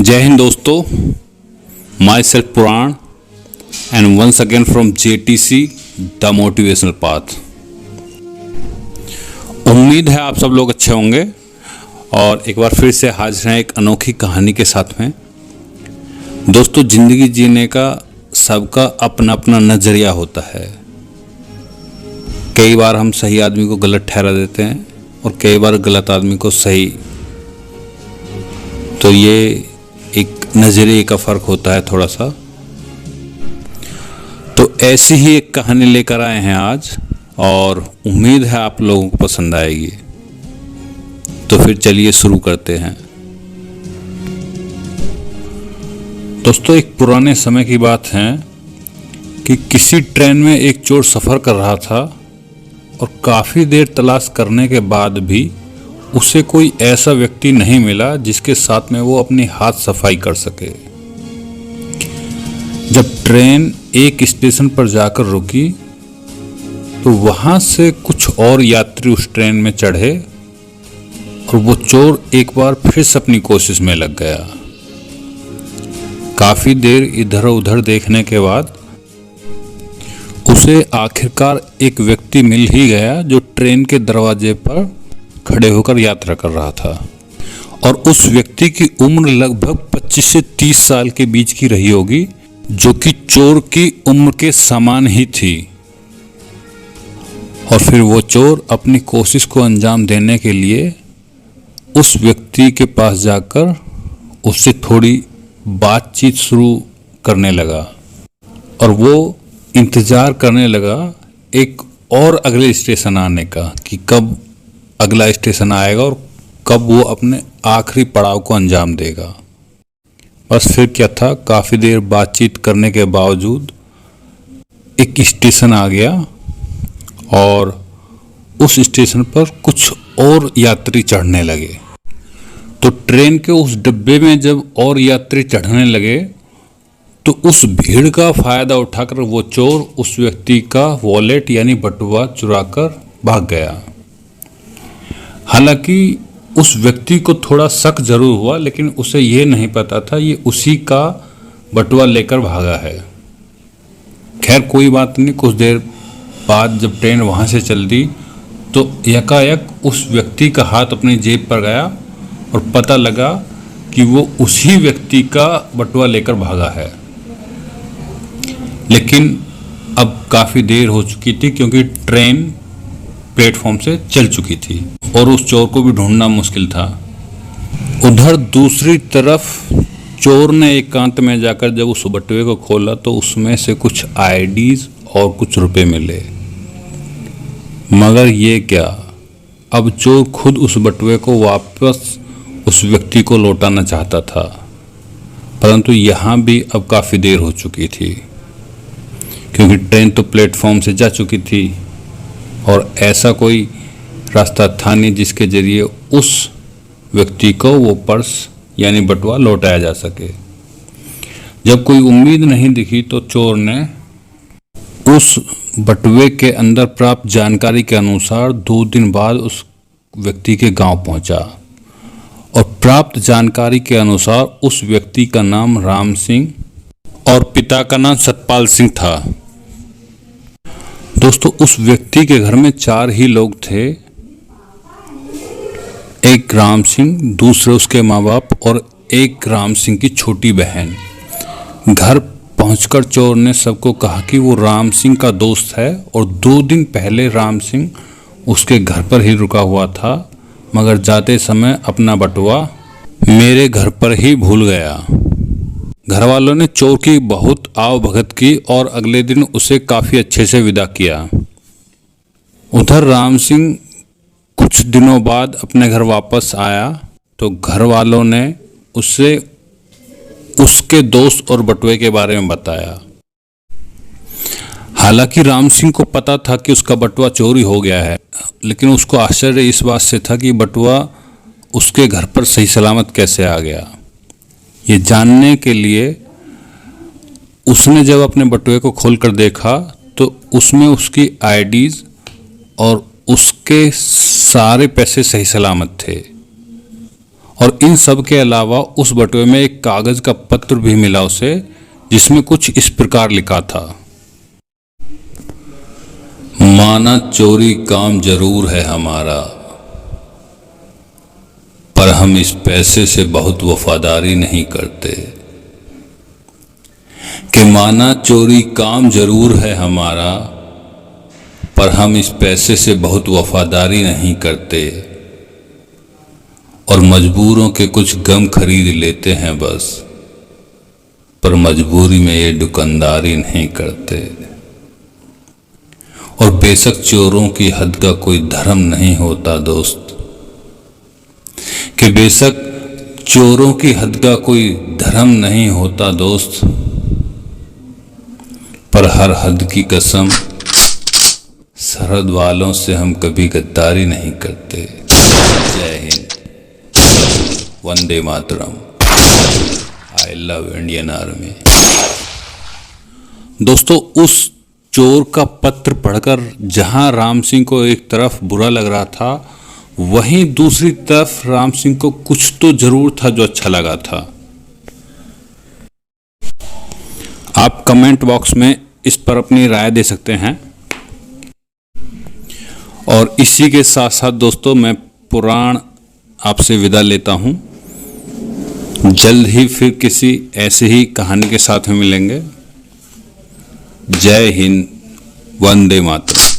जय हिंद दोस्तों, my self Puran and once again from JTC the motivational path. उम्मीद है आप सब लोग अच्छे होंगे और एक बार फिर से हाजिर हैं एक अनोखी कहानी के साथ में। दोस्तों, ज़िंदगी जीने का सबका अपना अपना नज़रिया होता है। कई बार हम सही आदमी को गलत ठहरा देते हैं और कई बार गलत आदमी को सही। तो ये एक नज़रिए का फ़र्क होता है थोड़ा सा। तो ऐसी ही एक कहानी लेकर आए हैं आज और उम्मीद है आप लोगों को पसंद आएगी। तो फिर चलिए शुरू करते हैं। दोस्तों, एक पुराने समय की बात है कि किसी ट्रेन में एक चोर सफ़र कर रहा था और काफ़ी देर तलाश करने के बाद भी उसे कोई ऐसा व्यक्ति नहीं मिला जिसके साथ में वो अपनी हाथ सफाई कर सके। जब ट्रेन एक स्टेशन पर जाकर रुकी तो वहां से कुछ और यात्री उस ट्रेन में चढ़े और वो चोर एक बार फिर से अपनी कोशिश में लग गया। काफी देर इधर उधर देखने के बाद उसे आखिरकार एक व्यक्ति मिल ही गया जो ट्रेन के दरवाजे पर खड़े होकर यात्रा कर रहा था और उस व्यक्ति की उम्र लगभग 25 से 30 साल के बीच की रही होगी, जो कि चोर की उम्र के समान ही थी। और फिर वो चोर अपनी कोशिश को अंजाम देने के लिए उस व्यक्ति के पास जाकर उससे थोड़ी बातचीत शुरू करने लगा और वो इंतज़ार करने लगा एक और अगले स्टेशन आने का कि कब अगला स्टेशन आएगा और कब वो अपने आखिरी पड़ाव को अंजाम देगा। बस फिर क्या था, काफ़ी देर बातचीत करने के बावजूद एक स्टेशन आ गया और उस स्टेशन पर कुछ और यात्री चढ़ने लगे। तो ट्रेन के उस डब्बे में जब और यात्री चढ़ने लगे तो उस भीड़ का फ़ायदा उठाकर वो चोर उस व्यक्ति का वॉलेट यानी बटुआ चुराकर भाग गया। हालांकि उस व्यक्ति को थोड़ा शक जरूर हुआ, लेकिन उसे ये नहीं पता था ये उसी का बटुआ लेकर भागा है। खैर कोई बात नहीं। कुछ देर बाद जब ट्रेन वहाँ से चल दी तो यकायक उस व्यक्ति का हाथ अपनी जेब पर गया और पता लगा कि वो उसी व्यक्ति का बटुआ लेकर भागा है। लेकिन अब काफ़ी देर हो चुकी थी क्योंकि ट्रेन प्लेटफॉर्म से चल चुकी थी और उस चोर को भी ढूंढना मुश्किल था। उधर दूसरी तरफ चोर ने एकांत में जाकर जब उस बटुए को खोला तो उसमें से कुछ आईडीज और कुछ रुपए मिले। मगर ये क्या, अब चोर खुद उस बटुए को वापस उस व्यक्ति को लौटाना चाहता था, परंतु यहाँ भी अब काफ़ी देर हो चुकी थी क्योंकि ट्रेन तो प्लेटफॉर्म से जा चुकी थी और ऐसा कोई रास्ता था नहीं जिसके जरिए उस व्यक्ति को वो पर्स यानी बटुआ लौटाया जा सके। जब कोई उम्मीद नहीं दिखी तो चोर ने उस बटुए के अंदर प्राप्त जानकारी के अनुसार 2 दिन बाद उस व्यक्ति के गांव पहुंचा और प्राप्त जानकारी के अनुसार उस व्यक्ति का नाम राम सिंह और पिता का नाम सतपाल सिंह था। दोस्तों, उस व्यक्ति के घर में 4 ही लोग थे। एक राम सिंह, दूसरे उसके माँ बाप और एक राम सिंह की छोटी बहन। घर पहुंचकर चोर ने सबको कहा कि वो राम सिंह का दोस्त है और 2 दिन पहले राम सिंह उसके घर पर ही रुका हुआ था, मगर जाते समय अपना बटुआ मेरे घर पर ही भूल गया। घर वालों ने चोर की बहुत आवभगत की और अगले दिन उसे काफ़ी अच्छे से विदा किया। उधर राम सिंह कुछ दिनों बाद अपने घर वापस आया तो घर वालों ने उससे उसके दोस्त और बटुए के बारे में बताया। हालांकि राम सिंह को पता था कि उसका बटुआ चोरी हो गया है, लेकिन उसको आश्चर्य इस बात से था कि बटुआ उसके घर पर सही सलामत कैसे आ गया। ये जानने के लिए उसने जब अपने बटुए को खोलकर देखा तो उसमें उसकी आईडीज और उसके सारे पैसे सही सलामत थे और इन सब के अलावा उस बटुए में एक कागज का पत्र भी मिला उसे, जिसमें कुछ इस प्रकार लिखा था। माना चोरी काम जरूर है हमारा, पर हम इस पैसे से बहुत वफादारी नहीं करते। कि माना चोरी काम जरूर है हमारा, पर हम इस पैसे से बहुत वफादारी नहीं करते, और मजबूरों के कुछ गम खरीद लेते हैं बस, पर मजबूरी में ये दुकानदारी नहीं करते। और बेशक चोरों की हद का कोई धर्म नहीं होता दोस्त, कि बेशक चोरों की हद का कोई धर्म नहीं होता दोस्त, पर हर हद की कसम सरहद वालों से हम कभी गद्दारी नहीं करते। जय Hind, Vande Mataram, I love Indian army. दोस्तों, उस चोर का पत्र पढ़कर जहां राम सिंह को एक तरफ बुरा लग रहा था, वहीं दूसरी तरफ राम सिंह को कुछ तो जरूर था जो अच्छा लगा था। आप कमेंट बॉक्स में इस पर अपनी राय दे सकते हैं। और इसी के साथ साथ दोस्तों, मैं पुराण आपसे विदा लेता हूं। जल्द ही फिर किसी ऐसी ही कहानी के साथ में मिलेंगे। जय हिंद, वंदे मातरम।